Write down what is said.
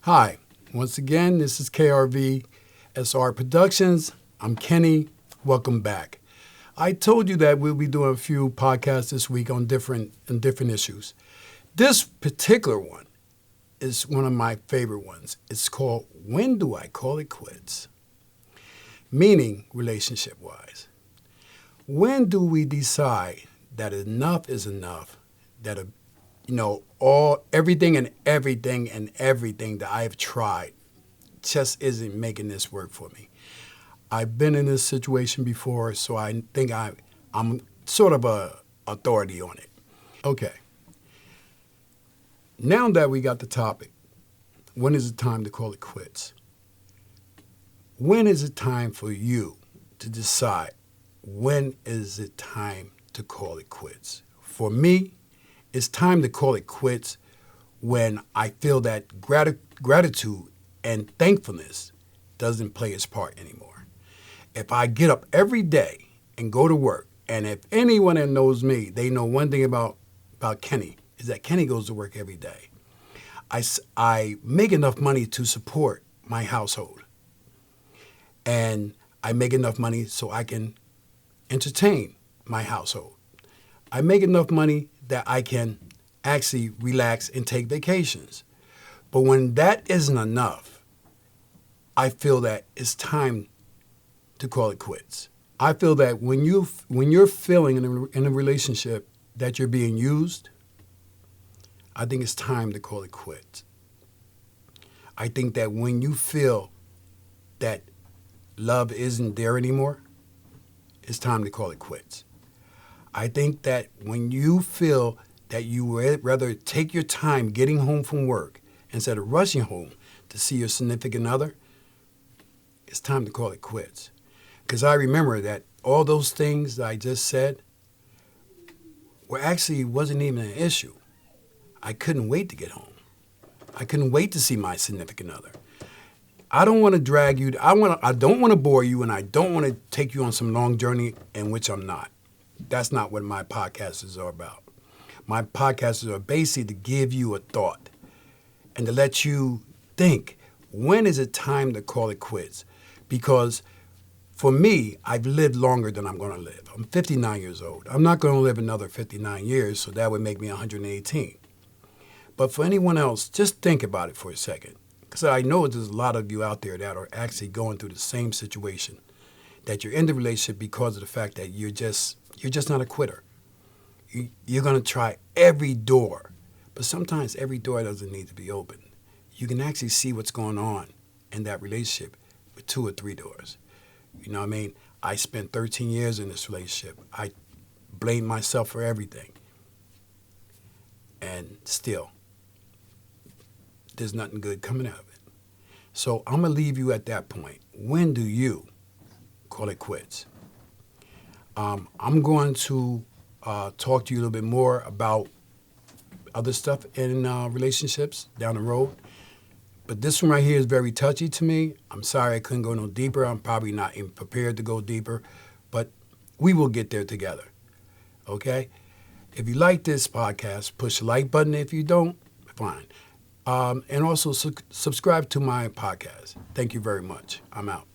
Hi, once again, this is KRVSR Productions. I'm Kenny. Welcome back. I told you that we'll be doing a few podcasts this week on different issues. This particular one is one of my favorite ones. It's called When Do I Call It Quits? Meaning, relationship-wise. When do we decide that enough is enough, that everything that I have tried just isn't making this work for me. I've been in this situation before, so I think I'm sort of a authority on it. Okay. Now that we got the topic, when is it time to call it quits? When is it time for you to decide when is it time to call it quits? For me, it's time to call it quits when I feel that gratitude and thankfulness doesn't play its part anymore. If I get up every day and go to work, and if anyone that knows me, they know one thing about Kenny, is that Kenny goes to work every day. I make enough money to support my household. And I make enough money so I can entertain my household. I make enough money that I can actually relax and take vacations. But when that isn't enough, I feel that it's time to call it quits. I feel that when you're feeling in a relationship that you're being used, I think it's time to call it quits. I think that when you feel that love isn't there anymore, it's time to call it quits. I think that when you feel that you would rather take your time getting home from work instead of rushing home to see your significant other, it's time to call it quits. Because I remember that all those things that I just said wasn't even an issue. I couldn't wait to get home. I couldn't wait to see my significant other. I don't want to drag you. I don't want to bore you, and I don't want to take you on some long journey in which I'm not. That's not what my podcasts are about. My podcasts are basically to give you a thought and to let you think, when is it time to call it quits? Because for me, I've lived longer than I'm going to live. I'm 59 years old. I'm not going to live another 59 years, so that would make me 118. But for anyone else, just think about it for a second. Because I know there's a lot of you out there that are actually going through the same situation, that you're in the relationship because of the fact that you're just not a quitter. You're going to try every door, but sometimes every door doesn't need to be opened. You can actually see what's going on in that relationship with 2 or 3 doors. You know what I mean? I spent 13 years in this relationship. I blamed myself for everything. And still, there's nothing good coming out of it. So I'm going to leave you at that point. When do you call it quits? I'm going to talk to you a little bit more about other stuff in relationships down the road. But this one right here is very touchy to me. I'm sorry I couldn't go no deeper. I'm probably not even prepared to go deeper. But we will get there together. Okay? If you like this podcast, push the like button. If you don't, fine. And also subscribe to my podcast. Thank you very much. I'm out.